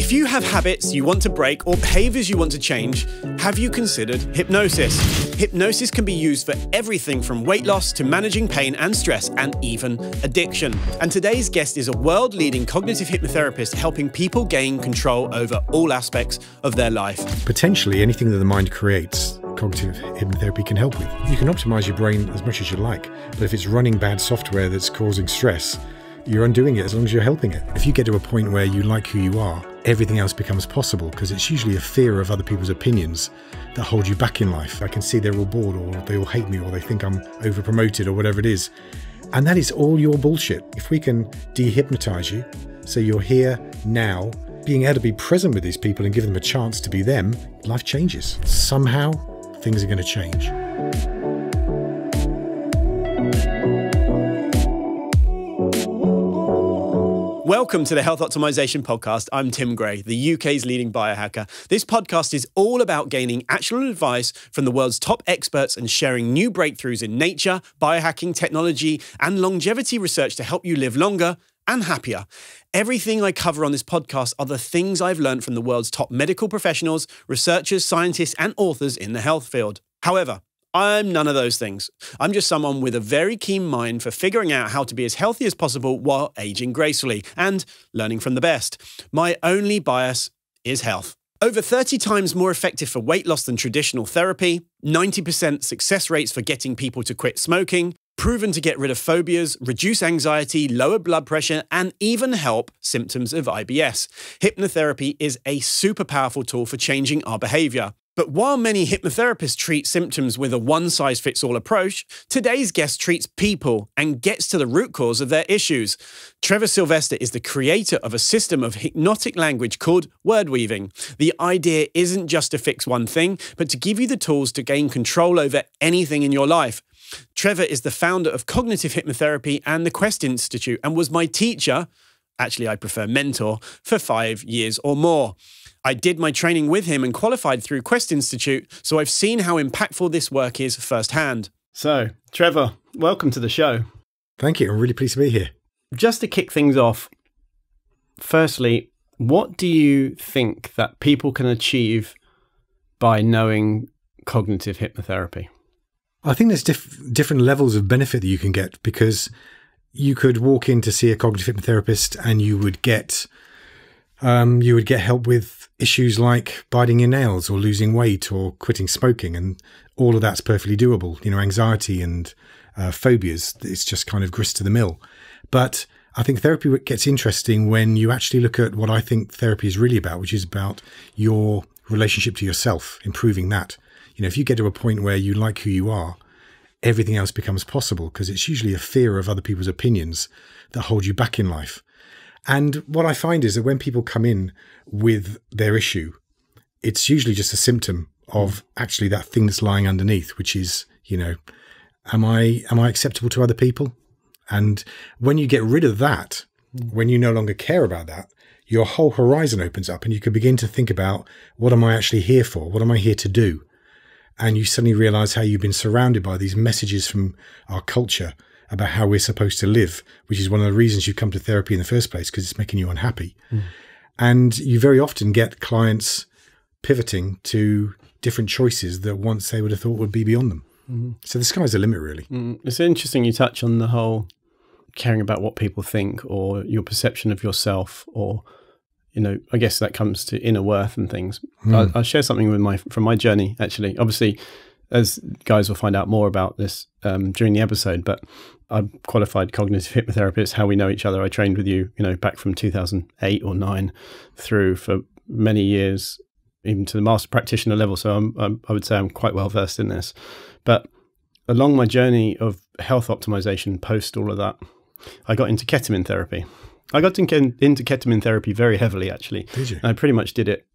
If you have habits you want to break or behaviors you want to change, have you considered hypnosis? Hypnosis can be used for everything from weight loss to managing pain and stress and even addiction. And today's guest is a world-leading cognitive hypnotherapist helping people gain control over all aspects of their life. Potentially anything that the mind creates, cognitive hypnotherapy can help with. You can optimize your brain as much as you like, but if it's running bad software that's causing stress, you're undoing it as long as you're helping it. If you get to a point where you like who you are, everything else becomes possible, because it's usually a fear of other people's opinions that hold you back in life. I can see they're all bored, or they all hate me, or they think I'm over-promoted, or whatever it is. And that is all your bullshit. If we can dehypnotize you, so you're here now, being able to be present with these people and give them a chance to be them, life changes. Somehow, things are going to change. Welcome to the Health Optimization Podcast. I'm Tim Gray, the UK's leading biohacker. This podcast is all about gaining actionable advice from the world's top experts and sharing new breakthroughs in nature, biohacking, technology, and longevity research to help you live longer and happier. Everything I cover on this podcast are the things I've learned from the world's top medical professionals, researchers, scientists, and authors in the health field. However, I'm none of those things. I'm just someone with a very keen mind for figuring out how to be as healthy as possible while aging gracefully and learning from the best. My only bias is health. Over 30 times more effective for weight loss than traditional therapy, 90% success rates for getting people to quit smoking, proven to get rid of phobias, reduce anxiety, lower blood pressure, and even help symptoms of IBS. Hypnotherapy is a super powerful tool for changing our behavior. But while many hypnotherapists treat symptoms with a one-size-fits-all approach, today's guest treats people and gets to the root cause of their issues. Trevor Silvester is the creator of a system of hypnotic language called wordweaving. The idea isn't just to fix one thing, but to give you the tools to gain control over anything in your life. Trevor is the founder of Cognitive Hypnotherapy and the Quest Institute and was my teacher, actually I prefer mentor, for 5 years or more. I did my training with him and qualified through Quest Institute, so I've seen how impactful this work is firsthand. So, Trevor, welcome to the show. Thank you. I'm really pleased to be here. Just to kick things off, firstly, what do you think that people can achieve by knowing cognitive hypnotherapy? I think there's different levels of benefit that you can get, because you could walk in to see a cognitive hypnotherapist and you would get help with issues like biting your nails or losing weight or quitting smoking, and all of that's perfectly doable. You know, anxiety and phobias, it's just kind of grist to the mill. But I think therapy gets interesting when you actually look at what I think therapy is really about, which is about your relationship to yourself, improving that. You know, if you get to a point where you like who you are, everything else becomes possible, because it's usually a fear of other people's opinions that hold you back in life. And what I find is that when people come in with their issue, it's usually just a symptom of actually that thing that's lying underneath, which is, you know, am I acceptable to other people? And when you get rid of that, when you no longer care about that, your whole horizon opens up and you can begin to think about, what am I actually here for? What am I here to do? And you suddenly realize how you've been surrounded by these messages from our culture about how we're supposed to live, which is one of the reasons you come to therapy in the first place, because it's making you unhappy. And you very often get clients pivoting to different choices that once they would have thought would be beyond them. So the sky's the limit, really. It's interesting you touch on the whole caring about what people think or your perception of yourself, or, you know, I guess that comes to inner worth and things. I'll share something with from my journey, actually. Obviously, as guys will find out more about this during the episode, but I'm qualified cognitive hypnotherapist. How we know each other. I trained with you, you know, back from 2008 or 9 through for many years, even to the master practitioner level. So I would say I'm quite well versed in this. But along my journey of health optimization, post all of that, I got into ketamine therapy. I got into ketamine therapy very heavily, actually. Did you? I pretty much did it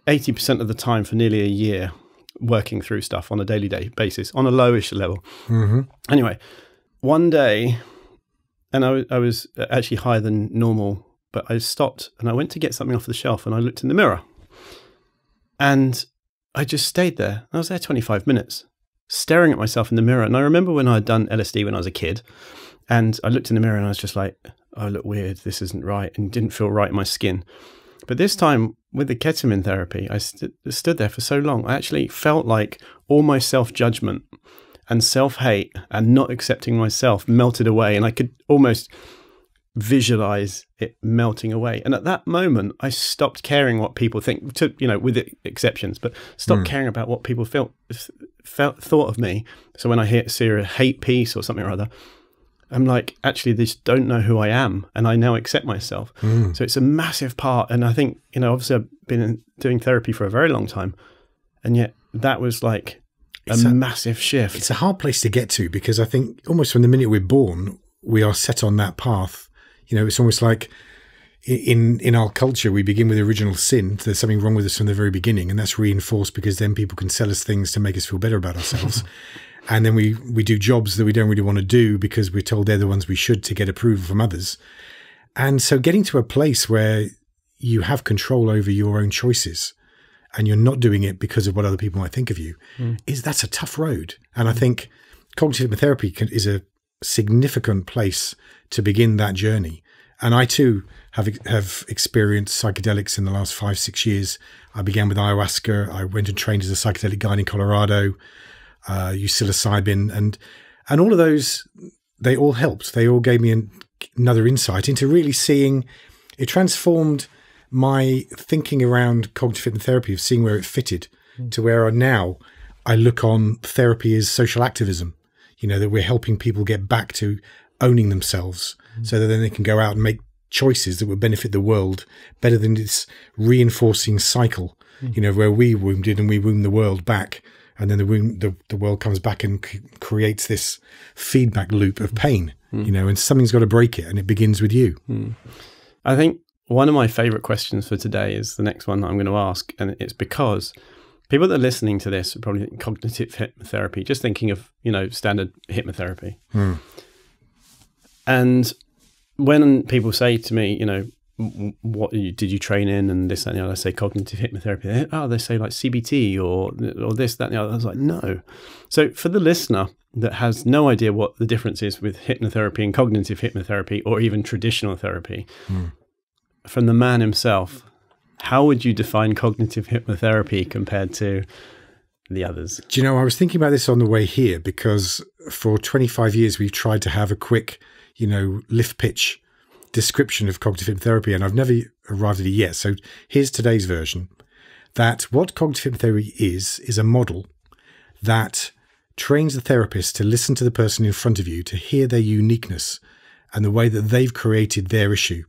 80% of the time for nearly a year, working through stuff on a daily basis on a lowish level. Anyway, one day, and I was actually higher than normal, but I stopped and I went to get something off the shelf and I looked in the mirror and I just stayed there. I was there 25 minutes staring at myself in the mirror. And I remember when I had done LSD when I was a kid, and I looked in the mirror and I was just like, oh, I look weird. This isn't right. And it didn't feel right in my skin. But this time with the ketamine therapy, I stood there for so long. I actually felt like all my self-judgment and self-hate and not accepting myself melted away, and I could almost visualize it melting away. And at that moment, I stopped caring what people think, with exceptions, but stopped caring about what people thought of me. So when I see a hate piece or something or other, I'm like, actually, they just don't know who I am, and I now accept myself. So it's a massive part. And I think, obviously I've been doing therapy for a very long time, and yet that was like a massive shift. It's a hard place to get to, because I think almost from the minute we're born, we are set on that path. It's almost like in our culture, we begin with original sin. There's something wrong with us from the very beginning, and that's reinforced because then people can sell us things to make us feel better about ourselves. And then we do jobs that we don't really want to do because we're told they're the ones we should to get approval from others. And so getting to a place where you have control over your own choices and you're not doing it because of what other people might think of you, that's a tough road. And I think cognitive hypnotherapy is a significant place to begin that journey. And I too have experienced psychedelics in the last 5-6 years. I began with ayahuasca. I went and trained as a psychedelic guide in Colorado, used psilocybin, and all of those, they all helped. They all gave me another insight into really seeing, it transformed my thinking around cognitive hypnotherapy, of seeing where it fitted to where now I look on therapy as social activism, that we're helping people get back to owning themselves so that then they can go out and make choices that would benefit the world better than this reinforcing cycle, where we wounded and we wound the world back, and then the world comes back and creates this feedback loop of pain, and something's got to break it, and it begins with you. I think one of my favorite questions for today is the next one that I'm going to ask, and it's because people that are listening to this are probably thinking cognitive hypnotherapy, just thinking of, standard hypnotherapy. And when people say to me, what did you train in, and this, that, and the other, I say cognitive hypnotherapy. They say like CBT or this, that, and the other. I was like, no. So for the listener that has no idea what the difference is with hypnotherapy and cognitive hypnotherapy, or even traditional therapy, from the man himself, how would you define cognitive hypnotherapy compared to the others? Do you know, I was thinking about this on the way here, because for 25 years we've tried to have a quick, lift pitch description of cognitive hypnotherapy, and I've never arrived at it yet. So here's today's version. That what cognitive hypnotherapy is a model that trains the therapist to listen to the person in front of you, to hear their uniqueness and the way that they've created their issue,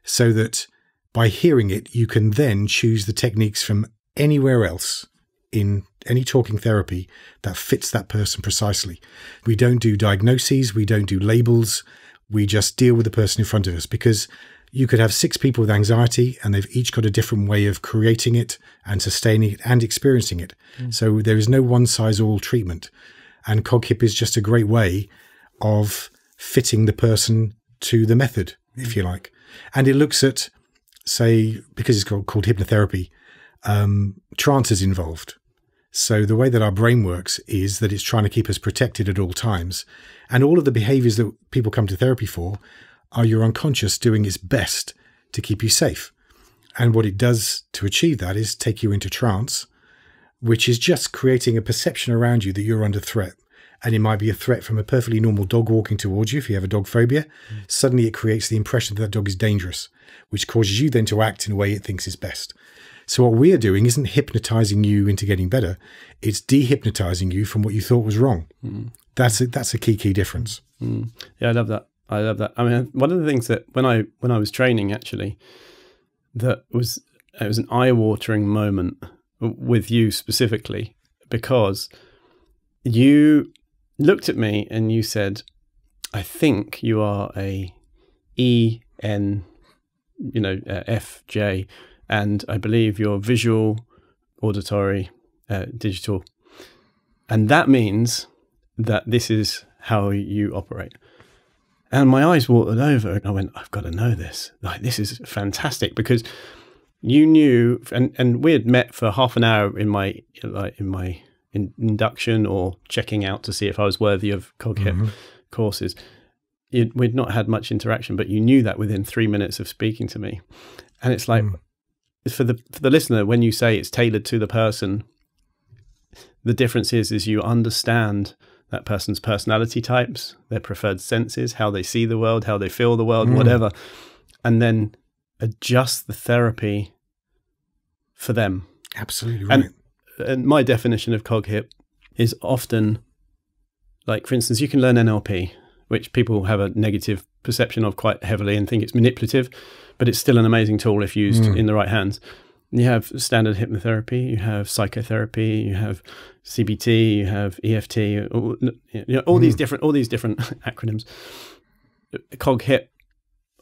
so that by hearing it, you can then choose the techniques from anywhere else in any talking therapy that fits that person precisely. We don't do diagnoses. We don't do labels. We just deal with the person in front of us, because you could have 6 people with anxiety and they've each got a different way of creating it and sustaining it and experiencing it. So there is no one-size-all treatment. And CogHip is just a great way of fitting the person to the method, if you like. And it looks at, say, because it's called hypnotherapy, trance is involved. So the way that our brain works is that it's trying to keep us protected at all times. And all of the behaviors that people come to therapy for are your unconscious doing its best to keep you safe. And what it does to achieve that is take you into trance, which is just creating a perception around you that you're under threat. And it might be a threat from a perfectly normal dog walking towards you. If you have a dog phobia, suddenly it creates the impression that dog is dangerous, which causes you then to act in a way it thinks is best. So what we're doing isn't hypnotizing you into getting better. It's dehypnotizing you from what you thought was wrong. That's a key difference. Yeah, I love that. I mean, one of the things that when I was training, actually, it was an eye-watering moment with you specifically, because you looked at me and you said, I think you are a EN, FJ, and I believe you're visual, auditory, digital. And that means that this is how you operate. And my eyes watered over, and I went, I've got to know this. Like, this is fantastic, because you knew, and we had met for half an hour in my induction or checking out to see if I was worthy of CogHip courses. We'd not had much interaction, but you knew that within 3 minutes of speaking to me. And it's like, for the listener, when you say it's tailored to the person, the difference is you understand that person's personality types, their preferred senses, how they see the world, how they feel the world, whatever, and then adjust the therapy for them. Absolutely right. And my definition of cog-hip is often, like, for instance, you can learn NLP, which people have a negative perception of quite heavily and think it's manipulative, but it's still an amazing tool if used in the right hands. You have standard hypnotherapy, you have psychotherapy, you have CBT, you have EFT, all these different acronyms. Cog-hip,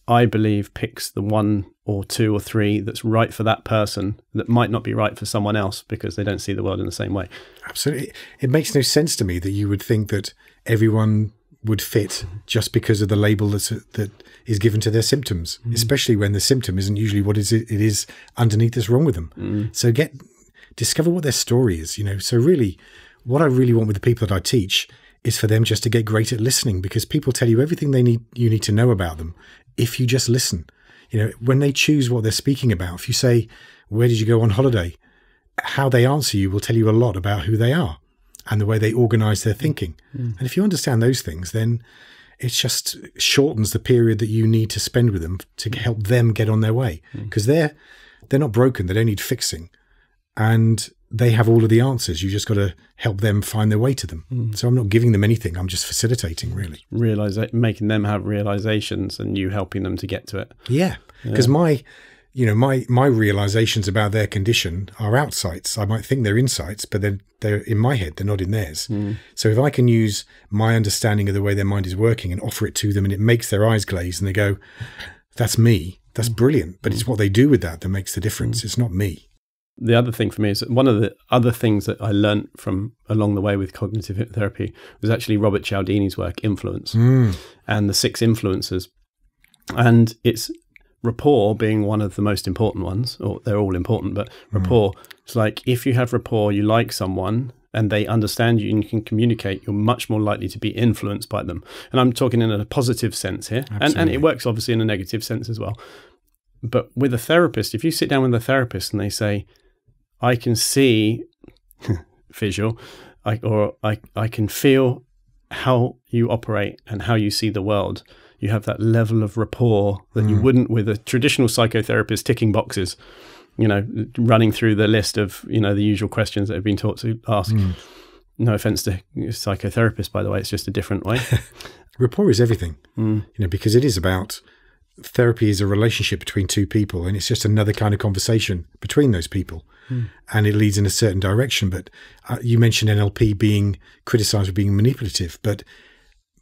I believe, picks the one or two or three that's right for that person that might not be right for someone else because they don't see the world in the same way. Absolutely. It makes no sense to me that you would think that everyone would fit just because of the label that is given to their symptoms, especially when the symptom isn't usually what it is underneath that's wrong with them. So discover what their story is, So really, what I really want with the people that I teach is for them just to get great at listening, because people tell you everything you need to know about them if you just listen. When they choose what they're speaking about, if you say, "Where did you go on holiday?" how they answer you will tell you a lot about who they are and the way they organize their thinking. And if you understand those things, then it just shortens the period that you need to spend with them to help them get on their way, because they're not broken. They don't need fixing, and they have all of the answers. You just got to help them find their way to them. So I'm not giving them anything. I'm just facilitating, really. Making them have realizations and you helping them to get to it. Yeah. Because my realizations about their condition are outsights. I might think they're insights, but they're in my head. They're not in theirs. So if I can use my understanding of the way their mind is working and offer it to them, and it makes their eyes glaze and they go, "That's me," that's brilliant. But it's what they do with that makes the difference. It's not me. The other thing for me is one of the other things that I learned from along the way with cognitive hypnotherapy was actually Robert Cialdini's work, Influence, and the 6 influences. And it's rapport being one of the most important ones, or they're all important, but rapport, it's like if you have rapport, you like someone and they understand you and you can communicate, you're much more likely to be influenced by them. And I'm talking in a positive sense here. And it works obviously in a negative sense as well. But with a therapist, if you sit down with a therapist and they say, "I can see visual, I can feel how you operate and how you see the world," you have that level of rapport that you wouldn't with a traditional psychotherapist ticking boxes, running through the list of, the usual questions that have been taught to ask. No offense to psychotherapists, by the way, it's just a different way. Rapport is everything, because it is about therapy is a relationship between two people, and it's just another kind of conversation between those people. And it leads in a certain direction. But you mentioned NLP being criticized for being manipulative, but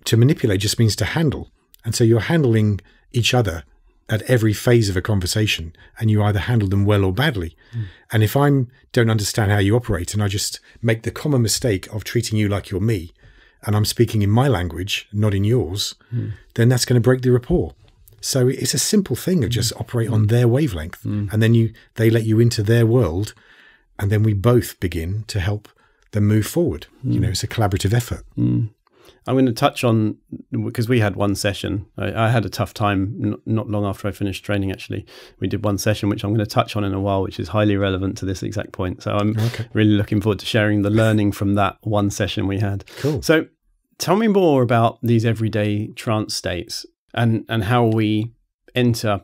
to manipulate just means to handle. And so you're handling each other at every phase of a conversation, and you either handle them well or badly. And if I don't understand how you operate and I just make the common mistake of treating you like you're me, and I'm speaking in my language, not in yours, then that's going to break the rapport. So it's a simple thing of just operate on their wavelength, and then they let you into their world, and then we both begin to help them move forward. It's a collaborative effort. I'm going to touch on, because we had one session. I had a tough time not long after I finished training, actually. We did one session, which I'm going to touch on in a while, which is highly relevant to this exact point. So I'm really looking forward to sharing the learning from that one session we had. Cool. So tell me more about these everyday trance states and how we enter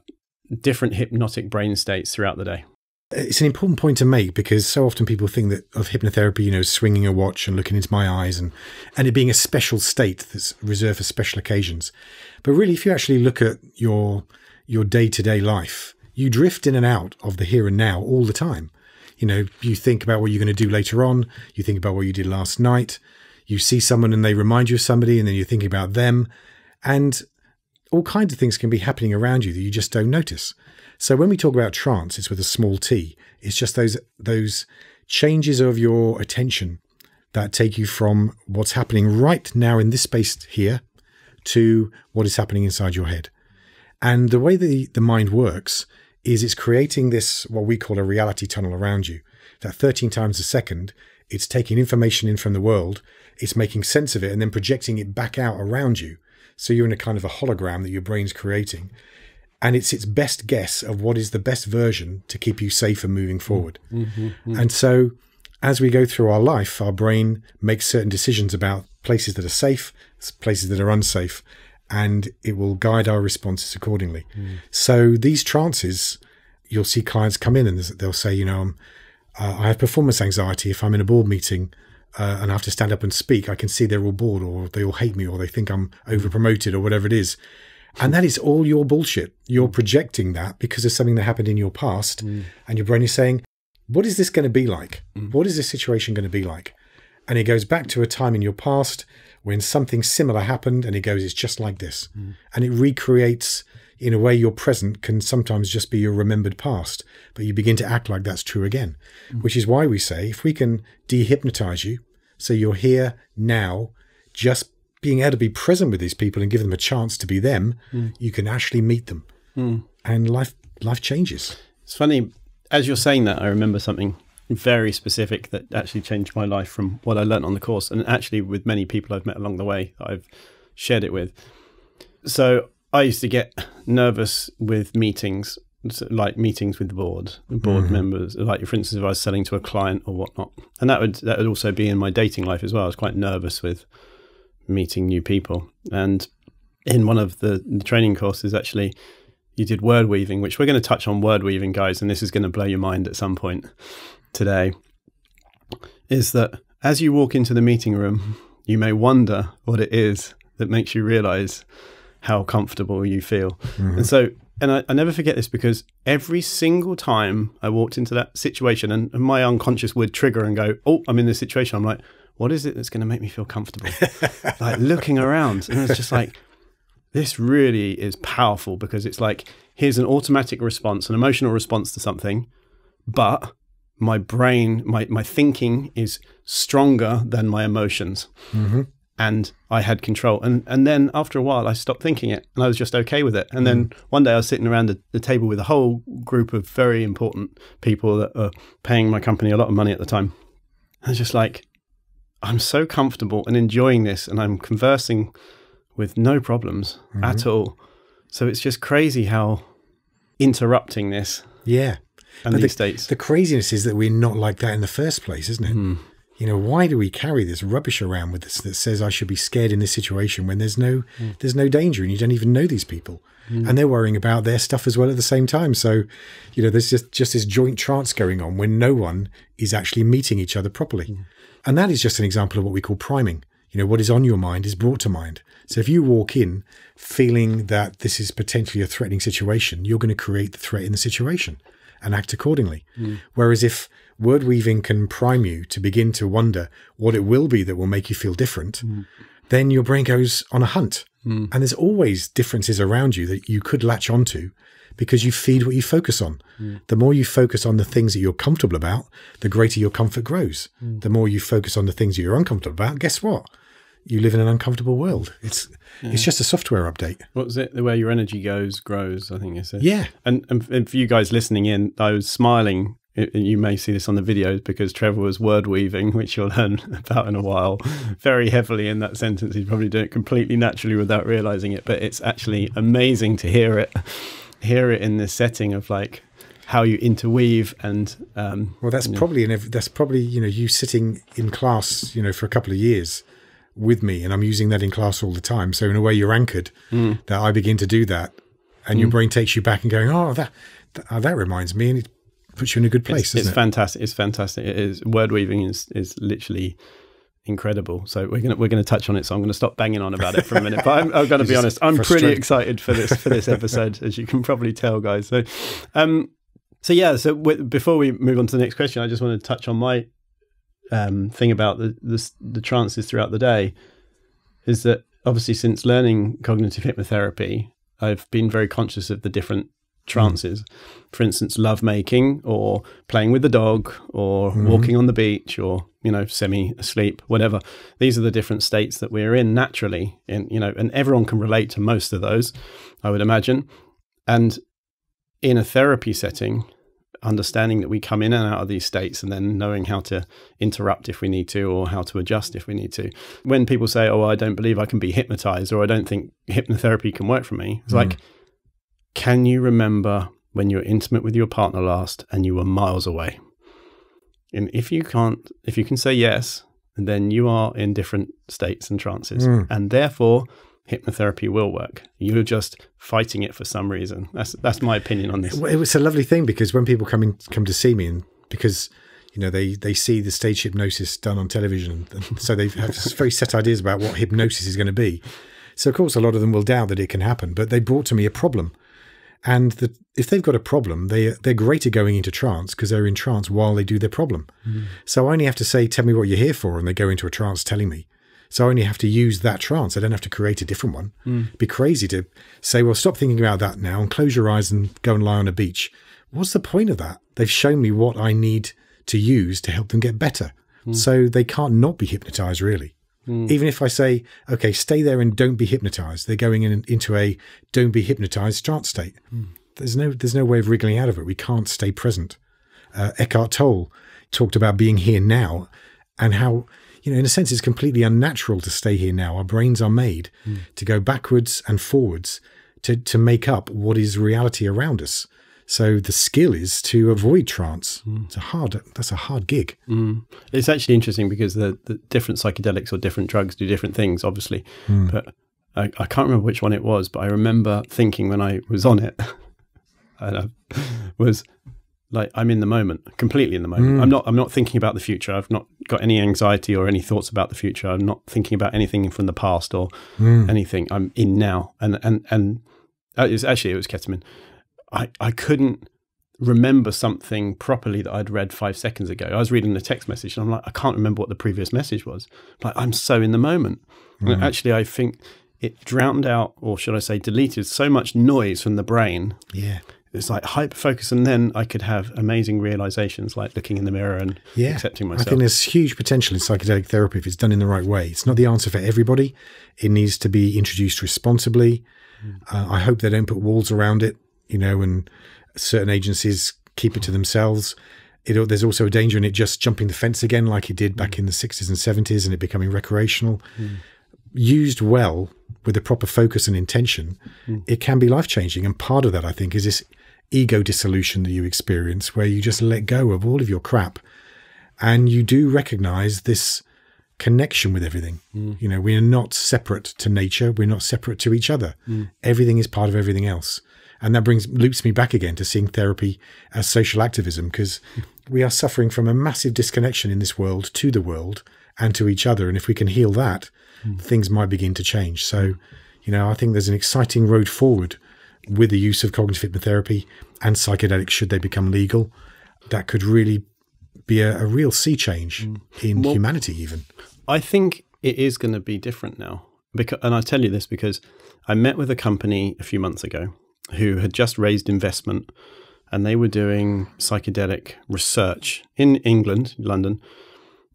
different hypnotic brain states throughout the day. It's an important point to make, because so often people think that of hypnotherapy, swinging a watch and looking into my eyes and it being a special state that's reserved for special occasions. But really, if you actually look at your day-to-day life, you drift in and out of the here and now all the time. You think about what you're going to do later on. You think about what you did last night. You see someone and they remind you of somebody, and then you're thinking about them. And all kinds of things can be happening around you that you just don't notice. So when we talk about trance, it's with a small t. It's just those changes of your attention that take you from what's happening right now in this space here to what is happening inside your head. And the way the mind works is it's creating this, what we call a reality tunnel around you, that 13 times a second, it's taking information in from the world, it's making sense of it, and then projecting it back out around you. So you're in a kind of a hologram that your brain's creating. and it's its best guess of what is the best version to keep you safe and moving forward. And so as we go through our life, our brain makes certain decisions about places that are safe, places that are unsafe, and it will guide our responses accordingly. So these trances, you'll see clients come in and they'll say, you know, I have performance anxiety. If I'm in a board meeting and I have to stand up and speak, I can see they're all bored, or they all hate me, or they think I'm over-promoted, or whatever it is. And that is all your bullshit. You're projecting that because of something that happened in your past, and your brain is saying, what is this going to be like? What is this situation going to be like? And it goes back to a time in your past when something similar happened, and it goes, it's just like this. And it recreates, in a way, your present can sometimes just be your remembered past, but you begin to act like that's true again, which is why we say, if we can dehypnotize you, so you're here now, just being able to be present with these people and give them a chance to be them, you can actually meet them, and life changes. It's funny, as you're saying that, I remember something very specific that actually changed my life from what I learned on the course, and actually with many people I've met along the way that I've shared it with. So I used to get nervous with meetings, like meetings with the board members, like for instance, if I was selling to a client or whatnot. And that would also be in my dating life as well. I was quite nervous with meeting new people. And in one of the training courses, actually, you did word weaving, which we're going to touch on word weaving, guys, and this is going to blow your mind at some point today, is that as you walk into the meeting room, you may wonder what it is that makes you realize how comfortable you feel. And so, and I never forget this, because every single time I walked into that situation, and my unconscious would trigger and go, oh, I'm in this situation. I'm like, what is it that's going to make me feel comfortable? Like looking around, and it's just like, this really is powerful, because it's like, here's an automatic response, an emotional response to something, but my brain, my thinking is stronger than my emotions. And I had control. And then after a while, I stopped thinking it, and I was just okay with it. And then one day I was sitting around the table with a whole group of very important people that are paying my company a lot of money at the time. I was just like, I'm so comfortable and enjoying this, and I'm conversing with no problems at all. So it's just crazy how interrupting this. Yeah. And these states. The craziness is that we're not like that in the first place, isn't it? You know, why do we carry this rubbish around with us that says I should be scared in this situation when there's no danger, and you don't even know these people, and they're worrying about their stuff as well at the same time. So, you know, there's just this joint trance going on when no one is actually meeting each other properly. And that is just an example of what we call priming. You know, what is on your mind is brought to mind. So if you walk in feeling that this is potentially a threatening situation, you're going to create the threat in the situation and act accordingly. Whereas if word weaving can prime you to begin to wonder what it will be that will make you feel different, then your brain goes on a hunt. And there's always differences around you that you could latch onto, because you feed what you focus on. The more you focus on the things that you're comfortable about, the greater your comfort grows. The more you focus on the things that you're uncomfortable about, guess what? You live in an uncomfortable world. It's just a software update. What was it? The way your energy grows, I think you said. Yeah. And for you guys listening in, I was smiling. You may see this on the videos, because Trevor was word weaving, which you'll learn about in a while, very heavily in that sentence. He's probably doing it completely naturally without realizing it, but it's actually amazing to hear it in this setting of like how you interweave. And well, that's probably you know, you sitting in class, you know, for a couple of years with me, and I'm using that in class all the time. So in a way, you're anchored. That I begin to do that, and your brain takes you back and going, oh, that reminds me, and it puts you in a good place. It's fantastic. It's fantastic. It is. Word weaving is literally incredible. So we're gonna touch on it. So I'm gonna stop banging on about it for a minute. But I'm gonna be honest. I'm pretty excited for this episode, as you can probably tell, guys. So, So before we move on to the next question, I just want to touch on my thing about the trances throughout the day. Is that obviously since learning cognitive hypnotherapy, I've been very conscious of the different trances. For instance, lovemaking, or playing with the dog, or walking on the beach, or, you know, semi-asleep, whatever. These are the different states that we're in naturally, and everyone can relate to most of those, I would imagine. And in a therapy setting, understanding that we come in and out of these states, and then knowing how to interrupt if we need to, or how to adjust if we need to. When people say, oh, I don't believe I can be hypnotized, or I don't think hypnotherapy can work for me, it's like, can you remember when you were intimate with your partner last and you were miles away? And if you can say yes, then you are in different states and trances. And therefore, hypnotherapy will work. You're just fighting it for some reason. That's my opinion on this. Well, it was a lovely thing, because when people come to see me, and because they see the stage hypnosis done on television, and so they have very set ideas about what hypnosis is going to be. So of course, a lot of them will doubt that it can happen. But they brought to me a problem, and if they've got a problem, they're great at going into trance, because they're in trance while they do their problem. So I only have to say, "Tell me what you're here for," and they go into a trance telling me. So I only have to use that trance. I don't have to create a different one. It'd be crazy to say, well, stop thinking about that now and close your eyes and go and lie on a beach. What's the point of that? They've shown me what I need to use to help them get better. So they can't not be hypnotized, really. Even if I say, okay, stay there and don't be hypnotized, they're going into a don't be hypnotized trance state. There's no way of wriggling out of it. We can't stay present. Eckhart Tolle talked about being here now, and how, in a sense, it's completely unnatural to stay here now. Our brains are made to go backwards and forwards to make up what is reality around us. So the skill is to avoid trance. That's a hard gig. It's actually interesting, because the different psychedelics or different drugs do different things, obviously. But I can't remember which one it was, but I remember thinking when I was on it, was like, I'm in the moment, completely in the moment. I'm not thinking about the future. I've not got any anxiety or any thoughts about the future. I'm not thinking about anything from the past or anything. I'm in now. And it was ketamine. I couldn't remember something properly that I'd read 5 seconds ago. I was reading the text message and I'm like, I can't remember what the previous message was. Like, I'm so in the moment. And actually, I think it drowned out, or should I say deleted, so much noise from the brain. Yeah. It's like hyper focus, and then I could have amazing realizations, like looking in the mirror and accepting myself. I think there's huge potential in psychedelic therapy if it's done in the right way. It's not the answer for everybody. It needs to be introduced responsibly. I hope they don't put walls around it, and certain agencies keep it to themselves. There's also a danger in it just jumping the fence again, like it did back in the 60s and 70s, and it becoming recreational. Used well, with the proper focus and intention, it can be life-changing. And part of that, I think, is this ego dissolution that you experience, where you just let go of all of your crap and you do recognize this connection with everything. We are not separate to nature. We're not separate to each other. Everything is part of everything else. And that loops me back again to seeing therapy as social activism, because we are suffering from a massive disconnection in this world to the world and to each other. And if we can heal that, things might begin to change. So, I think there's an exciting road forward with the use of cognitive hypnotherapy and psychedelics, should they become legal. That could really be a real sea change in humanity even. I think it is going to be different now. And I tell you this because I met with a company a few months ago who had just raised investment, and they were doing psychedelic research in England, London,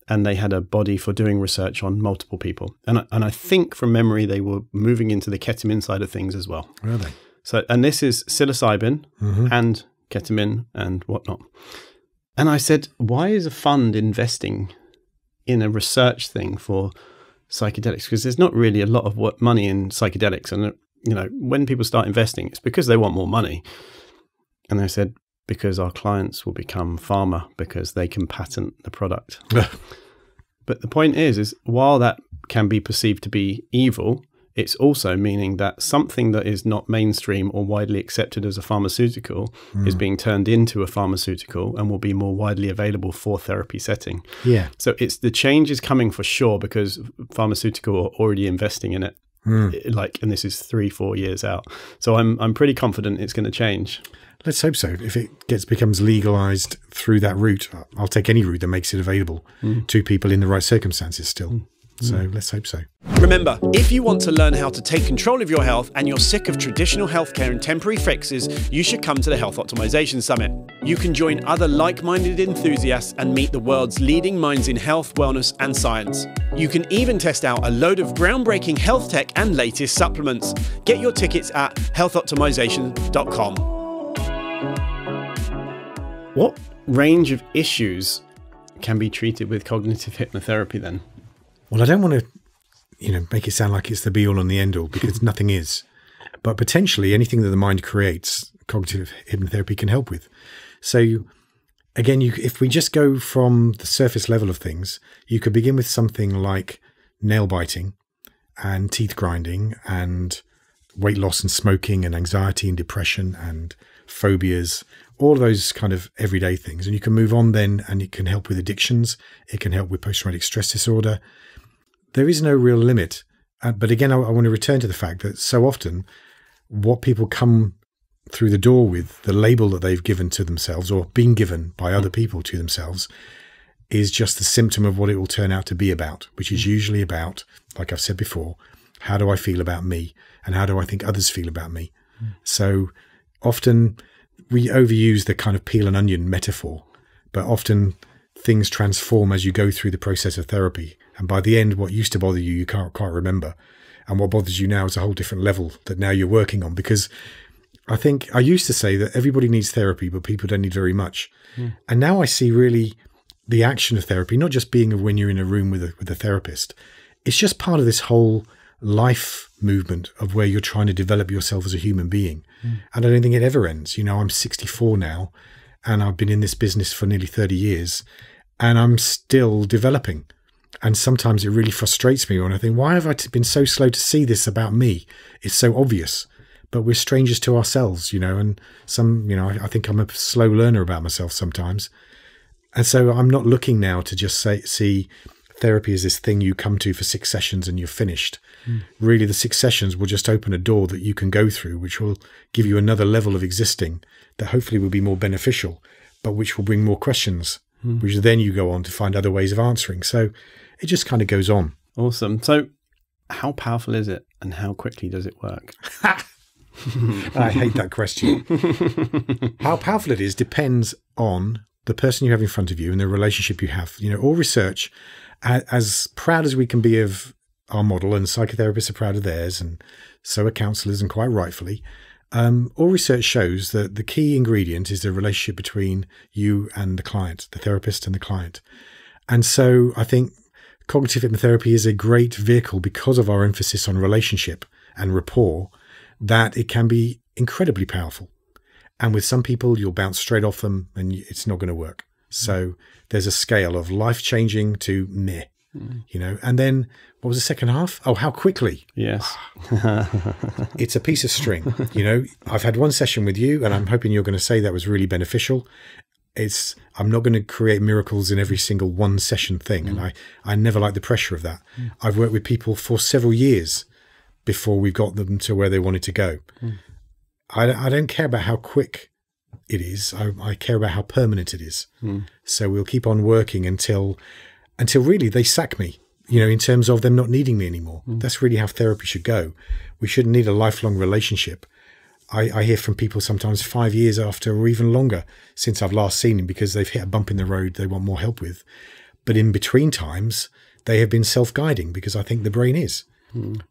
and they had a body for doing research on multiple people. And I think from memory, they were moving into the ketamine side of things as well. Really? So, and this is psilocybin and ketamine and whatnot. And I said, why is a fund investing in a research thing for psychedelics? Because there's not really a lot of money in psychedelics. And, when people start investing, it's because they want more money. And they said, because our clients will become pharma because they can patent the product. But the point is while that can be perceived to be evil, it's also meaning that something that is not mainstream or widely accepted as a pharmaceutical is being turned into a pharmaceutical and will be more widely available for therapy setting. Yeah. So the change is coming for sure, because pharmaceutical are already investing in it. And this is 3-4 years out. So I'm pretty confident it's going to change. Let's hope so. If it becomes legalized through that route, I'll take any route that makes it available to people in the right circumstances still. So let's hope so. Remember, if you want to learn how to take control of your health and you're sick of traditional healthcare and temporary fixes, you should come to the Health Optimization Summit. You can join other like-minded enthusiasts and meet the world's leading minds in health, wellness, and science. You can even test out a load of groundbreaking health tech and latest supplements. Get your tickets at healthoptimization.com. What range of issues can be treated with cognitive hypnotherapy then? Well, I don't want to, make it sound like it's the be-all and the end-all, because nothing is. but potentially anything that the mind creates, cognitive hypnotherapy can help with. So again, if we just go from the surface level of things, you could begin with something like nail biting and teeth grinding and weight loss and smoking and anxiety and depression and phobias, all of those kind of everyday things. And you can move on then, and it can help with addictions. It can help with post-traumatic stress disorder. There is no real limit. But again, I want to return to the fact that so often what people come through the door with, the label that they've given to themselves or been given by other people to themselves, is just the symptom of what it will turn out to be about, which is usually about, like I've said before, how do I feel about me and how do I think others feel about me? So often we overuse the kind of peel and onion metaphor, but often things transform as you go through the process of therapy. And by the end, what used to bother you, you can't quite remember. And what bothers you now is a whole different level that now you're working on. Because I think I used to say that everybody needs therapy, but people don't need very much. And now I see really the action of therapy, not just being when you're in a room with a therapist. It's just part of this whole life movement of where you're trying to develop yourself as a human being. And I don't think it ever ends. You know, I'm 64 now, and I've been in this business for nearly 30 years, and I'm still developing. And sometimes it really frustrates me when I think, why have I been so slow to see this about me? It's so obvious, but we're strangers to ourselves, you know, and I think I'm a slow learner about myself sometimes. And so I'm not looking now to just see therapy as this thing you come to for 6 sessions and you're finished. Really, the 6 sessions will just open a door that you can go through, which will give you another level of existing that hopefully will be more beneficial, but which will bring more questions, which then you go on to find other ways of answering. So it just kind of goes on. Awesome. So how powerful is it and how quickly does it work? I hate that question. How powerful it is depends on the person you have in front of you and the relationship you have. You know, all research, as proud as we can be of our model, and psychotherapists are proud of theirs, and so are counsellors, and quite rightfully, all research shows that the key ingredient is the relationship between you and the client, the therapist and the client. And so I think cognitive hypnotherapy is a great vehicle because of our emphasis on relationship and rapport, that it can be incredibly powerful. And with some people, you'll bounce straight off them and it's not going to work. So there's a scale of life-changing to meh, you know. And then what was the second half? Oh, how quickly. Yes. It's a piece of string, you know. I've had one session with you and I'm hoping you're going to say that was really beneficial. I'm not going to create miracles in every single one session thing. And I never like the pressure of that. I've worked with people for several years before we got them to where they wanted to go. I don't care about how quick it is. I care about how permanent it is. So we'll keep on working until really they sack me, you know, in terms of them not needing me anymore. That's really how therapy should go. We shouldn't need a lifelong relationship. I hear from people sometimes 5 years after, or even longer, since I've last seen them, because they've hit a bump in the road they want more help with. But in between times, they have been self-guiding, because I think the brain is.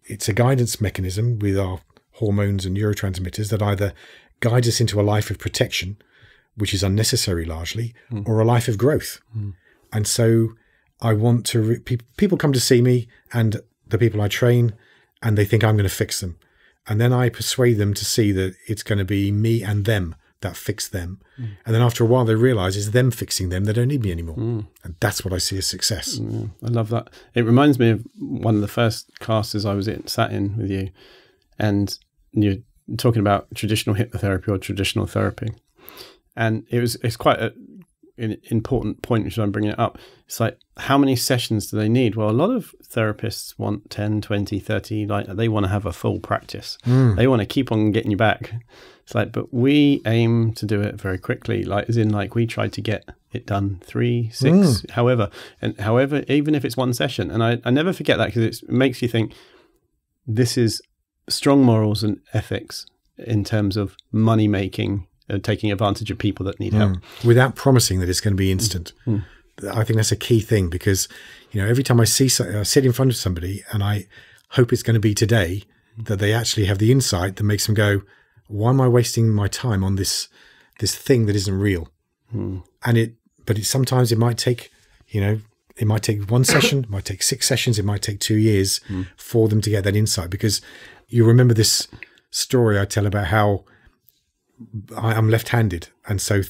It's a guidance mechanism with our hormones and neurotransmitters that either guide us into a life of protection, which is unnecessary largely, or a life of growth. And so I want to, people come to see me and the people I train, and they think I'm going to fix them. And then I persuade them to see that it's going to be me and them that fix them. And then after a while, they realize it's them fixing them. They don't need me anymore. And that's what I see as success. I love that. It reminds me of one of the first classes I was sat in with you. And you're talking about traditional hypnotherapy or traditional therapy. And it's quite an important point, which I'm bringing it up. It's like, how many sessions do they need? Well, a lot of therapists want 10, 20, 30, like they want to have a full practice. They want to keep on getting you back. It's like, but we aim to do it very quickly. Like, as in, like, we try to get it done 3, 6, however, even if it's one session. And I never forget that, because it makes you think this is strong morals and ethics in terms of money making, taking advantage of people that need help. Without promising that it's going to be instant. I think that's a key thing, because, you know, every time I sit in front of somebody and I hope it's going to be today, that they actually have the insight that makes them go, why am I wasting my time on this thing that isn't real? But sometimes it might take, you know, it might take one session, it might take 6 sessions, it might take 2 years for them to get that insight, because you remember this story I tell about how I'm left-handed, and so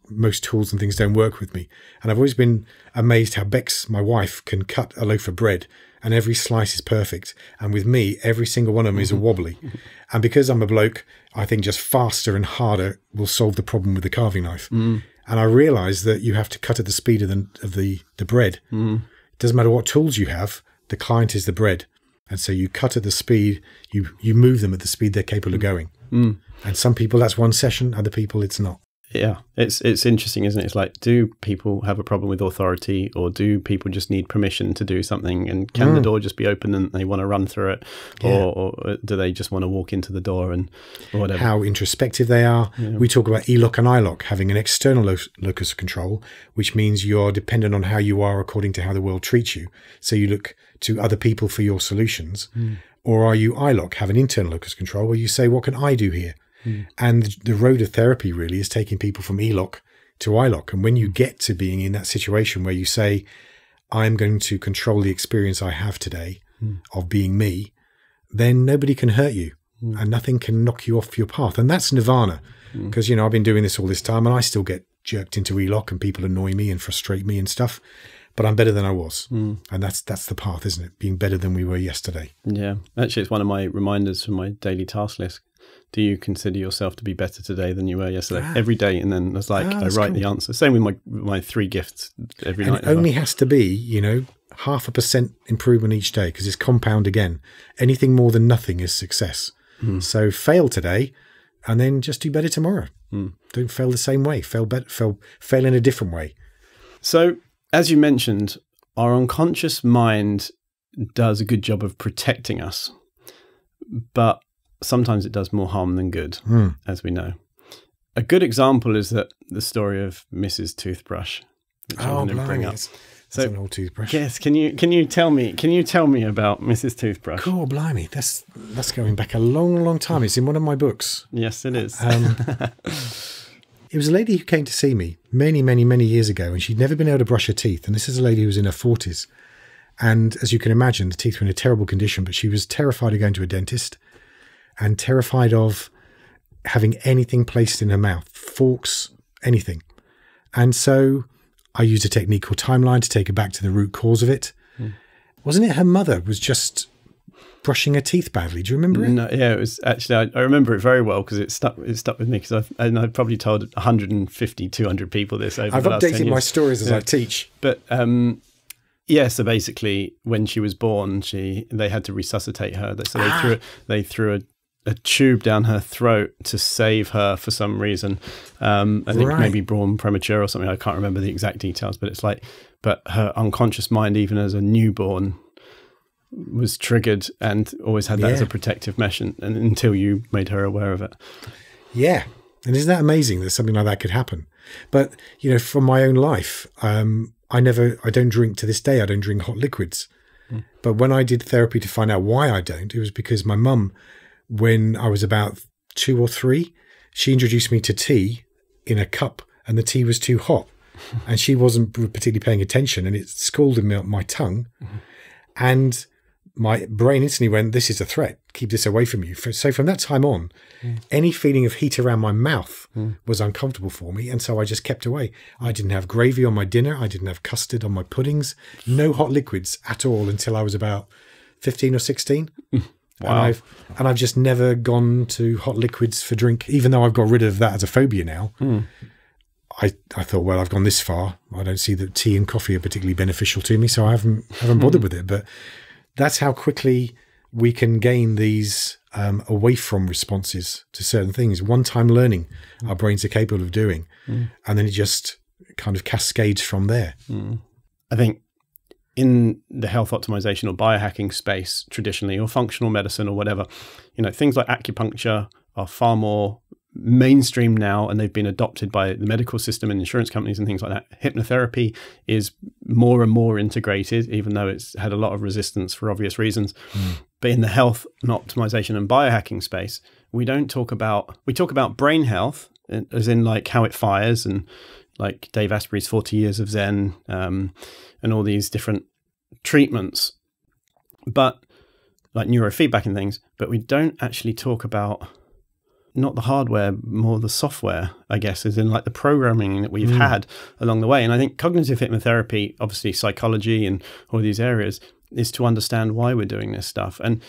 most tools and things don't work with me. And I've always been amazed how Bex, my wife, can cut a loaf of bread and every slice is perfect. And with me, every single one of them is a wobbly. And because I'm a bloke, I think just faster and harder will solve the problem with the carving knife. And I realised that you have to cut at the speed of the bread. It doesn't matter what tools you have, the client is the bread. And so you cut at the speed, you move them at the speed they're capable of going. And some people, that's one session, other people, it's not. Yeah, it's interesting, isn't it? It's like, do people have a problem with authority, or do people just need permission to do something? And can the door just be open and they want to run through it? Or do they just want to walk into the door or whatever? How introspective they are. Yeah. We talk about E-lock and I-lock, having an external locus of control, which means you're dependent on how you are according to how the world treats you. So you look to other people for your solutions. Or are you I-lock, have an internal locus of control where you say, what can I do here? And the road of therapy really is taking people from E-lock to I-lock. And when you get to being in that situation where you say, I'm going to control the experience I have today of being me, then nobody can hurt you and nothing can knock you off your path. And that's nirvana. Because, I've been doing this all this time and I still get jerked into E-lock and people annoy me and frustrate me and stuff. But I'm better than I was. And that's the path, isn't it? Being better than we were yesterday. Yeah. Actually, it's one of my reminders from my daily task list. Do you consider yourself to be better today than you were yesterday? Every day. And then it's like, I write the answer. Same with my 3 gifts every night. It only has to be, 0.5% improvement each day, because it's compound again. Anything more than nothing is success. So fail today and then just do better tomorrow. Don't fail the same way. Fail in a different way. So, as you mentioned, our unconscious mind does a good job of protecting us, but sometimes it does more harm than good, as we know. A good example is the story of Mrs Toothbrush, which I'm going to bring up. So, an old toothbrush. Yes, can you tell me about Mrs Toothbrush? Cool, blimey, that's going back a long, long time. It's in one of my books. Yes, it is. It was a lady who came to see me many, many, many years ago, and she'd never been able to brush her teeth. And this is a lady who was in her 40s. And as you can imagine, the teeth were in a terrible condition, but she was terrified of going to a dentist and terrified of having anything placed in her mouth, forks, anything. And so I used a technique called timeline to take her back to the root cause of it. Wasn't it her mother was just brushing her teeth badly? Do you remember it? No, yeah, it was actually, I remember it very well because it stuck with me, because I've probably told 150, 200 people this over the last 10 years. I've updated my stories as I teach. But yeah, so basically when she was born, they had to resuscitate her. So they threw a tube down her throat to save her for some reason. I think maybe born premature or something. I can't remember the exact details, but but her unconscious mind, even as a newborn, was triggered and always had that as a protective mesh, and until you made her aware of it. Yeah. And isn't that amazing that something like that could happen? But, from my own life, I don't drink to this day. I don't drink hot liquids. But when I did therapy to find out why I don't, it was because my mum, when I was about 2 or 3, she introduced me to tea in a cup, and the tea was too hot and she wasn't particularly paying attention, and it scalded me up my tongue. And my brain instantly went, this is a threat. Keep this away from you. So from that time on, any feeling of heat around my mouth was uncomfortable for me. And so I just kept away. I didn't have gravy on my dinner. I didn't have custard on my puddings. No hot liquids at all until I was about 15 or 16. Wow. And I've just never gone to hot liquids for drink, even though I've got rid of that as a phobia now. I thought, well, I've gone this far. I don't see that tea and coffee are particularly beneficial to me, so I haven't bothered with it. But that's how quickly we can gain these away from responses to certain things. One-time learning, our brains are capable of doing, and then it just kind of cascades from there. I think in the health optimization or biohacking space, traditionally, or functional medicine or whatever, things like acupuncture are far more mainstream now, and they've been adopted by the medical system and insurance companies and things like that. Hypnotherapy is more and more integrated, even though it's had a lot of resistance for obvious reasons. But in the health and optimization and biohacking space, we talk about brain health, as in like how it fires, and like Dave Asprey's 40 years of Zen, and all these different treatments. But like neurofeedback and things, but we don't actually talk about not the hardware, more the software, I guess, as in like the programming that we've had along the way. And I think cognitive hypnotherapy, obviously psychology and all these areas, is to understand why we're doing this stuff. And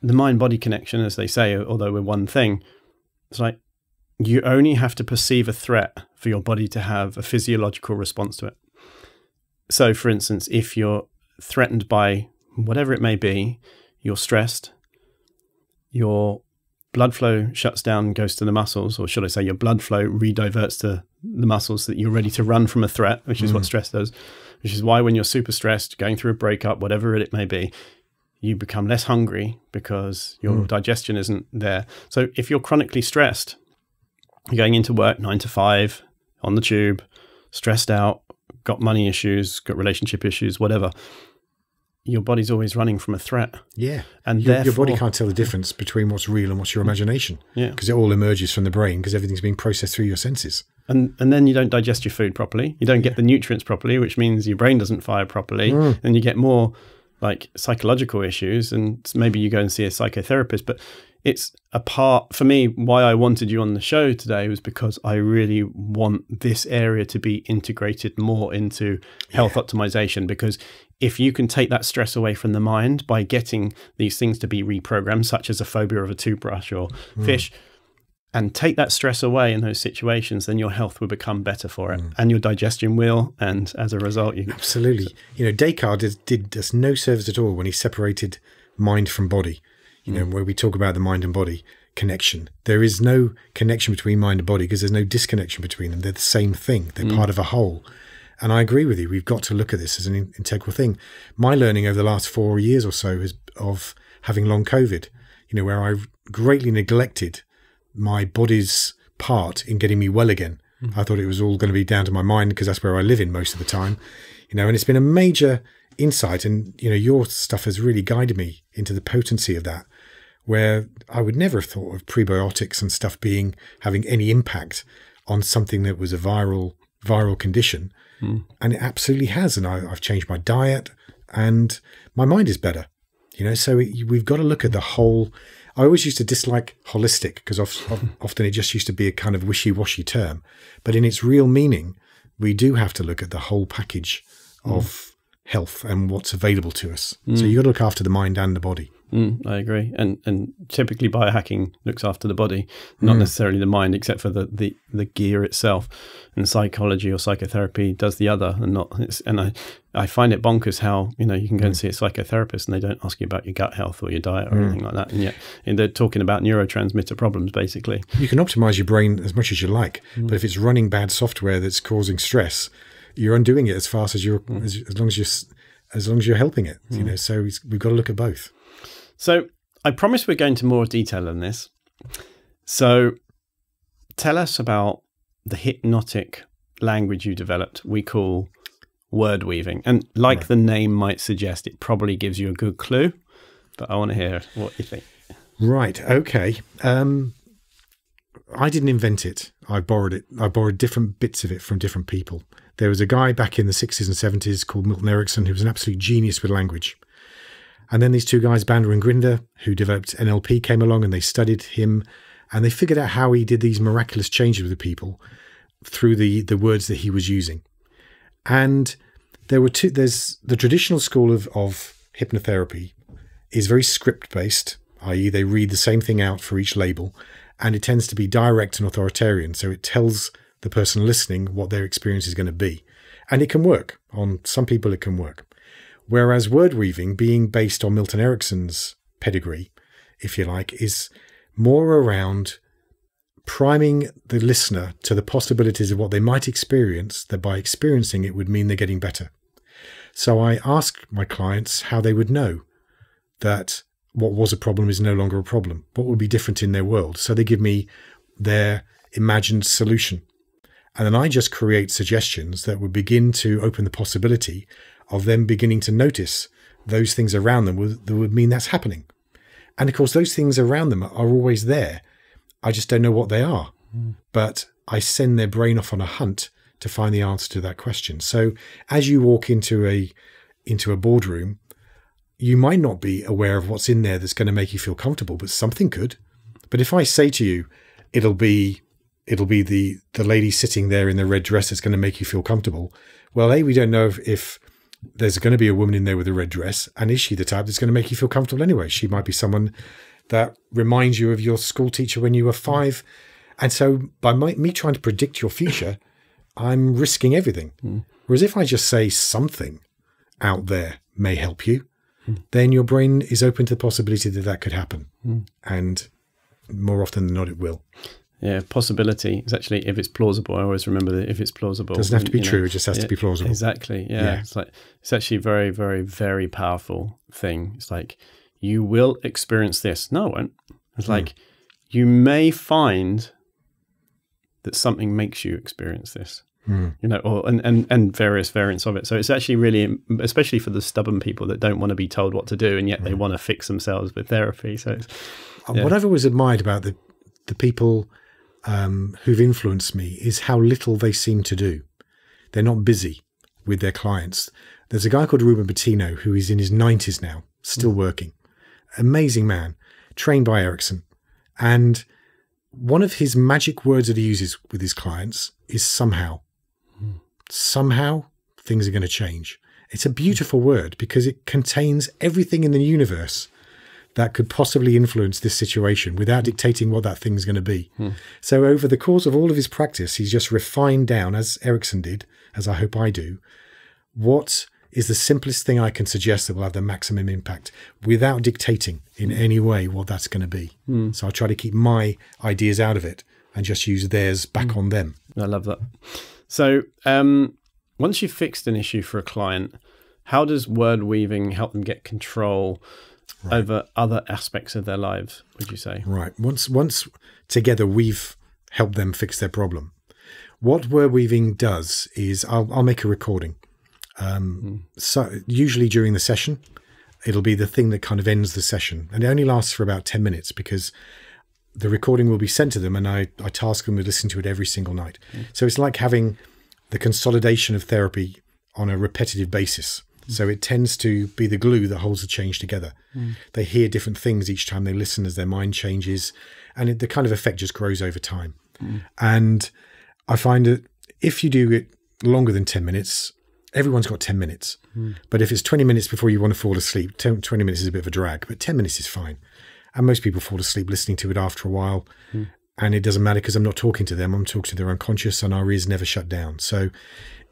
the mind-body connection, as they say, although we're one thing, it's like you only have to perceive a threat for your body to have a physiological response to it. So, for instance, if you're threatened by whatever it may be, you're stressed, your blood flow shuts down, goes to the muscles, or should I say your blood flow rediverts to the muscles so that you're ready to run from a threat, which is what stress does, which is why when you're super stressed, going through a breakup, whatever it may be, you become less hungry because your digestion isn't there. So if you're chronically stressed, you're going into work 9 to 5, on the tube, stressed out, got money issues, got relationship issues, whatever, your body's always running from a threat. Yeah. And your body can't tell the difference between what's real and what's your imagination. Yeah. Because it all emerges from the brain because everything's being processed through your senses. And then you don't digest your food properly. You don't get the nutrients properly, which means your brain doesn't fire properly. And you get more like psychological issues, and maybe you go and see a psychotherapist. But it's a part, for me, why I wanted you on the show today was because I really want this area to be integrated more into health optimization, because if you can take that stress away from the mind by getting these things to be reprogrammed, such as a phobia of a toothbrush or fish, and take that stress away in those situations, then your health will become better for it, and your digestion will, and as a result, you... Absolutely. You know, Descartes did us no service at all when he separated mind from body. You know, where we talk about the mind and body connection. There is no connection between mind and body because there's no disconnection between them. They're the same thing. They're part of a whole. And I agree with you. We've got to look at this as an integral thing. My learning over the last 4 years or so is of having long COVID, you know, where I greatly neglected my body's part in getting me well again. I thought it was all going to be down to my mind because that's where I live in most of the time, you know, and it's been a major insight. And, you know, your stuff has really guided me into the potency of that, where I would never have thought of prebiotics and stuff having any impact on something that was a viral condition. And it absolutely has. And I've changed my diet and my mind is better, you know, so we've got to look at the whole. I always used to dislike holistic because often it just used to be a kind of wishy-washy term, but in its real meaning, we do have to look at the whole package of health and what's available to us. So you've got to look after the mind and the body. I agree. And typically biohacking looks after the body, not necessarily the mind, except for the gear itself. And psychology or psychotherapy does the other, and not. And I find it bonkers how, you know, you can go and see a psychotherapist and they don't ask you about your gut health or your diet or anything like that. And yet they're talking about neurotransmitter problems, basically. You can optimize your brain as much as you like, but if it's running bad software that's causing stress, you're undoing it as fast as as long as you're helping it. You know, so we've got to look at both. So I promise we're going to more detail on this. So tell us about the hypnotic language you developed, we call word weaving. And like the name might suggest, it probably gives you a good clue, but I want to hear what you think. Right. Okay. I didn't invent it. I borrowed it. I borrowed different bits of it from different people. There was a guy back in the 60s and 70s called Milton Erickson, who was an absolute genius with language. And then these two guys, Bander and Grinder, who developed NLP, came along and they studied him and they figured out how he did these miraculous changes with the people through the words that he was using. And there were there's the traditional school of hypnotherapy is very script-based, i.e. they read the same thing out for each label, and it tends to be direct and authoritarian. So it tells the person listening what their experience is going to be. And it can work. On some people, it can work. Whereas word weaving, being based on Milton Erickson's pedigree, if you like, is more around priming the listener to the possibilities of what they might experience, that by experiencing it would mean they're getting better. So I ask my clients how they would know that what was a problem is no longer a problem. What would be different in their world? So they give me their imagined solution. And then I just create suggestions that would begin to open the possibility of them beginning to notice those things around them that would mean that's happening. And of course, those things around them are always there. I just don't know what they are. But I send their brain off on a hunt to find the answer to that question. So as you walk into a boardroom, you might not be aware of what's in there that's going to make you feel comfortable, but something could. But if I say to you, it'll be the lady sitting there in the red dress that's going to make you feel comfortable. Well, A, we don't know if there's going to be a woman in there with a red dress, and is she the type that's going to make you feel comfortable anyway? She might be someone that reminds you of your school teacher when you were 5. And so by me trying to predict your future, I'm risking everything. Whereas if I just say something out there may help you, then your brain is open to the possibility that that could happen. And more often than not, it will. Yeah, possibility is actually, if it's plausible. I always remember that if it's plausible. It doesn't have to be true, it just has to be plausible. Exactly, yeah. It's actually a very, very, very powerful thing. It's like, you will experience this. No, I won't. It's like, you may find that something makes you experience this. And various variants of it. So it's actually really, especially for the stubborn people that don't want to be told what to do, and yet they want to fix themselves with therapy. So it's, what I've always admired about the people who've influenced me is how little they seem to do. They're not busy with their clients. There's a guy called Ruben Bettino who is in his 90s now, still working. Amazing man, trained by Erickson. And one of his magic words that he uses with his clients is somehow. Somehow things are going to change. It's a beautiful word because it contains everything in the universe that could possibly influence this situation without dictating what that thing's going to be. So over the course of all of his practice, he's just refined down, as Erickson did, as I hope I do, what is the simplest thing I can suggest that will have the maximum impact without dictating in any way what that's going to be. So I try to keep my ideas out of it and just use theirs back on them. I love that. So once you've fixed an issue for a client, how does word weaving help them get control over other aspects of their lives, would you say? Right. Once together we've helped them fix their problem, what word weaving does is I'll make a recording. So usually during the session, it'll be the thing that kind of ends the session. And it only lasts for about 10 minutes because the recording will be sent to them and I task them to listen to it every single night. So it's like having the consolidation of therapy on a repetitive basis. So it tends to be the glue that holds the change together. They hear different things each time they listen as their mind changes, and the kind of effect just grows over time. And I find that if you do it longer than 10 minutes, everyone's got 10 minutes. But if it's 20 minutes before you want to fall asleep, 20 minutes is a bit of a drag, but 10 minutes is fine. And most people fall asleep listening to it after a while. And it doesn't matter because I'm not talking to them. I'm talking to their unconscious, and our ears never shut down. So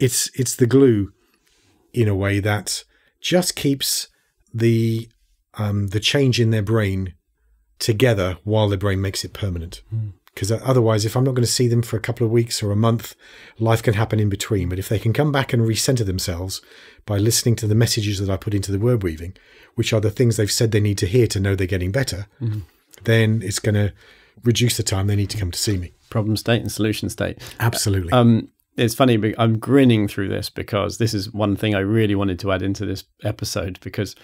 it's the glue in a way that just keeps the change in their brain together while their brain makes it permanent. Because otherwise, if I'm not going to see them for a couple of weeks or a month, life can happen in between. But if they can come back and recenter themselves by listening to the messages that I put into the word weaving, which are the things they've said they need to hear to know they're getting better, then it's going to reduce the time they need to come to see me. Problem state and solution state. Absolutely. It's funny, but I'm grinning through this because this is one thing I really wanted to add into this episode, because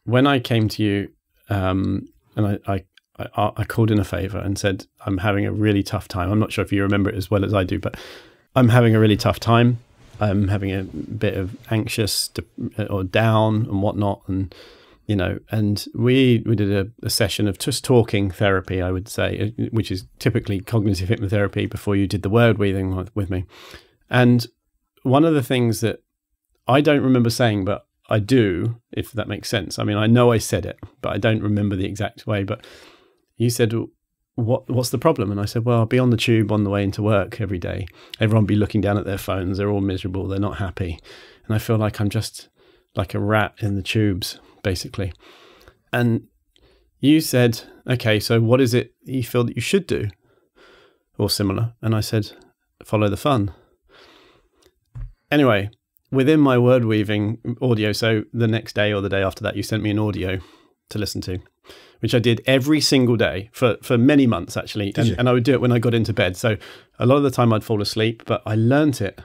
when I came to you and I called in a favor and said, I'm having a really tough time. I'm not sure if you remember it as well as I do, but I'm having a really tough time. I'm having a bit of anxious or down and whatnot. And, you know, and we did a session of just talking therapy, I would say, which is typically cognitive hypnotherapy before you did the word weaving with me. And one of the things that I don't remember saying, but I do, if that makes sense. I mean, I know I said it, but I don't remember the exact way. But you said, what's the problem? And I said, well, I'll be on the tube on the way into work every day. Everyone will be looking down at their phones. They're all miserable. They're not happy. And I feel like I'm just like a rat in the tubes, basically. And you said, okay, so what is it you feel that you should do? Or similar. And I said, follow the fun. Anyway, within my word weaving audio, so the next day or the day after that, you sent me an audio to listen to, which I did every single day for many months, actually. And I would do it when I got into bed. So a lot of the time I'd fall asleep, but I learnt it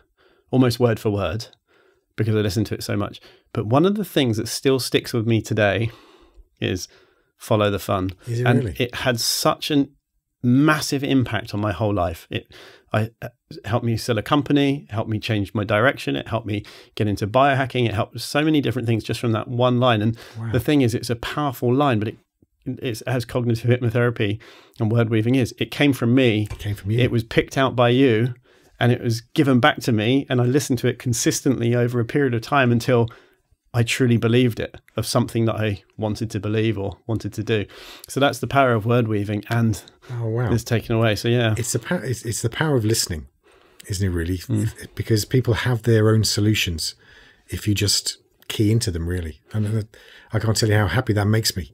almost word for word because I listened to it so much. But one of the things that still sticks with me today is follow the fun. Is it and really? It had such an massive impact on my whole life. It helped me sell a company, helped me change my direction, it helped me get into biohacking, it helped so many different things just from that one line. And the thing is, it's a powerful line, but it's as cognitive hypnotherapy and word weaving is. It came from me. It came from you. It was picked out by you, and it was given back to me, and I listened to it consistently over a period of time until I truly believed it, of something that I wanted to believe or wanted to do. So that's the power of word weaving, and it's taken away. So yeah, it's the power of listening, isn't it? Really, because people have their own solutions if you just key into them. Really, and I can't tell you how happy that makes me.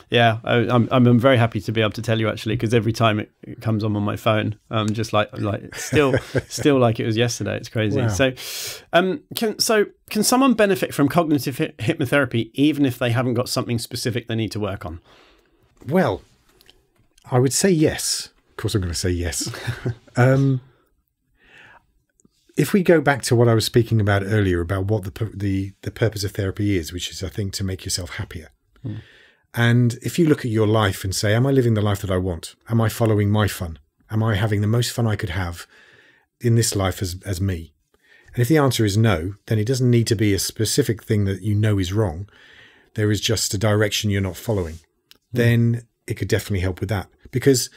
Yeah, I'm very happy to be able to tell you, actually, because every time it comes on my phone, just like still like it was yesterday. It's crazy. Wow. So can someone benefit from cognitive hypnotherapy even if they haven't got something specific they need to work on? Well, I would say yes. Of course, I'm going to say yes. If we go back to what I was speaking about earlier about what the purpose of therapy is, which is, I think, to make yourself happier. And if you look at your life and say, am I living the life that I want? Am I following my fun? Am I having the most fun I could have in this life as me? And if the answer is no, then it doesn't need to be a specific thing that you know is wrong. There is just a direction you're not following. Then it could definitely help with that. Because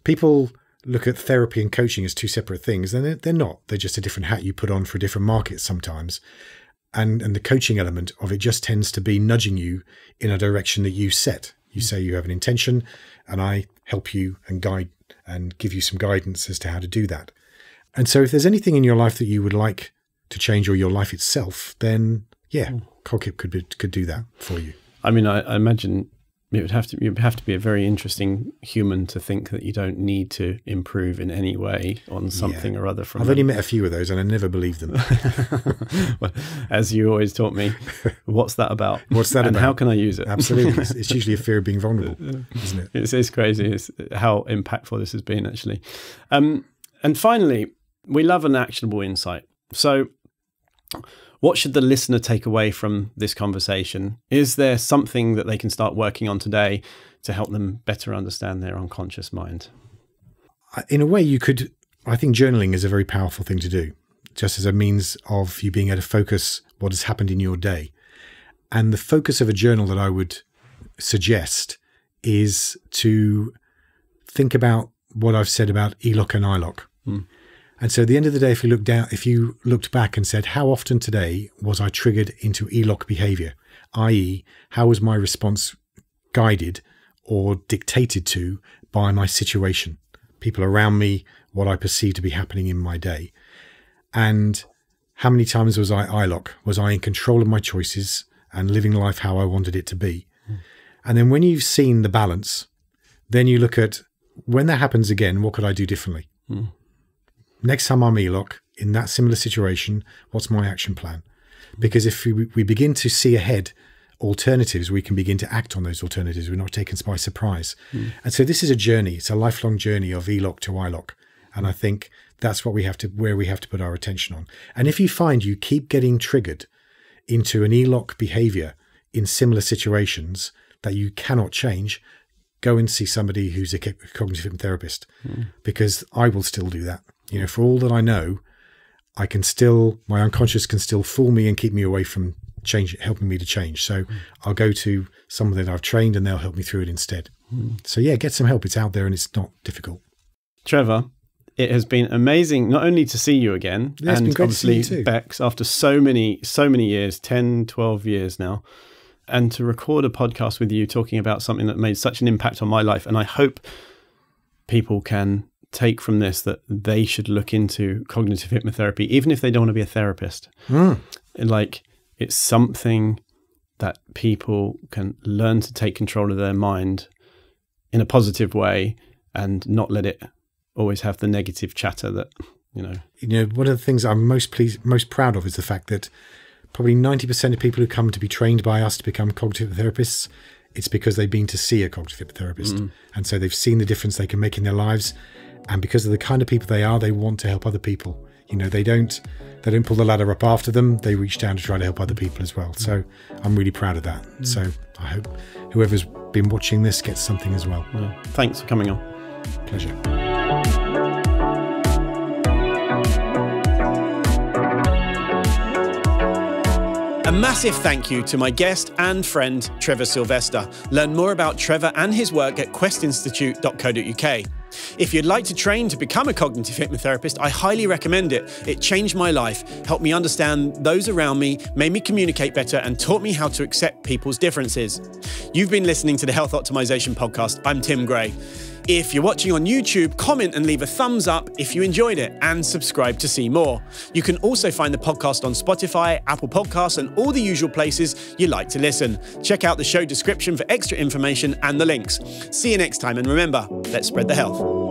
people look at therapy and coaching as two separate things, and they're not. They're just a different hat you put on for a different market sometimes. And the coaching element of it just tends to be nudging you in a direction that you set. You say you have an intention, and I help you and guide and give you some guidance as to how to do that. And so if there's anything in your life that you would like to change, or your life itself, then yeah, CogHyp could do that for you. I mean, I imagine you'd have to be a very interesting human to think that you don't need to improve in any way on something or other. I've only met a few of those, and I never believed them. Well, as you always taught me, what's that about? What's that and about? How can I use it? Absolutely. It's usually a fear of being vulnerable, isn't it? It's crazy. It's how impactful this has been, actually. And finally, we love an actionable insight. So what should the listener take away from this conversation? Is there something that they can start working on today to help them better understand their unconscious mind? In a way, I think journaling is a very powerful thing to do, just as a means of you being able to focus what has happened in your day. And the focus of a journal that I would suggest is to think about what I've said about ELOC and ILOC. And so at the end of the day, if you looked back and said, how often today was I triggered into ELOC behavior? I.e., how was my response guided or dictated to by my situation, people around me, what I perceived to be happening in my day? And how many times was I ILOC? Was I in control of my choices and living life how I wanted it to be? And then when you've seen the balance, then you look at, when that happens again, what could I do differently? Next time I'm ELOC in that similar situation, what's my action plan? Because if we begin to see ahead alternatives, we can begin to act on those alternatives. We're not taken by surprise. And so this is a journey. It's a lifelong journey of ELOC to ILOC. And I think that's where we have to put our attention on. And if you find you keep getting triggered into an ELOC behavior in similar situations that you cannot change, go and see somebody who's a cognitive hypnotherapist, because I will still do that. You know, for all that I know, my unconscious can still fool me and keep me away from helping me to change. So I'll go to someone that I've trained, and they'll help me through it instead. So yeah, get some help. It's out there and it's not difficult. Trevor, it has been amazing not only to see you again, and obviously Bex, after so many years, 10, 12 years now, and to record a podcast with you talking about something that made such an impact on my life. And I hope people can take from this that they should look into cognitive hypnotherapy, even if they don't want to be a therapist. Like, it's something that people can learn to take control of their mind in a positive way and not let it always have the negative chatter that, you know, one of the things I'm most proud of is the fact that probably 90% of people who come to be trained by us to become cognitive therapists, it's because they've been to see a cognitive therapist. And so they've seen the difference they can make in their lives. And because of the kind of people they are, they want to help other people. You know, they don't pull the ladder up after them. They reach down to try to help other people as well. So I'm really proud of that. So I hope whoever's been watching this gets something as well. Thanks for coming on. Pleasure. A massive thank you to my guest and friend, Trevor Silvester. Learn more about Trevor and his work at questinstitute.co.uk. If you'd like to train to become a cognitive hypnotherapist, I highly recommend it. It changed my life, helped me understand those around me, made me communicate better, and taught me how to accept people's differences. You've been listening to the Health Optimization Podcast. I'm Tim Gray. If you're watching on YouTube, comment and leave a thumbs up if you enjoyed it, and subscribe to see more. You can also find the podcast on Spotify, Apple Podcasts, and all the usual places you like to listen. Check out the show description for extra information and the links. See you next time, and remember, let's spread the health.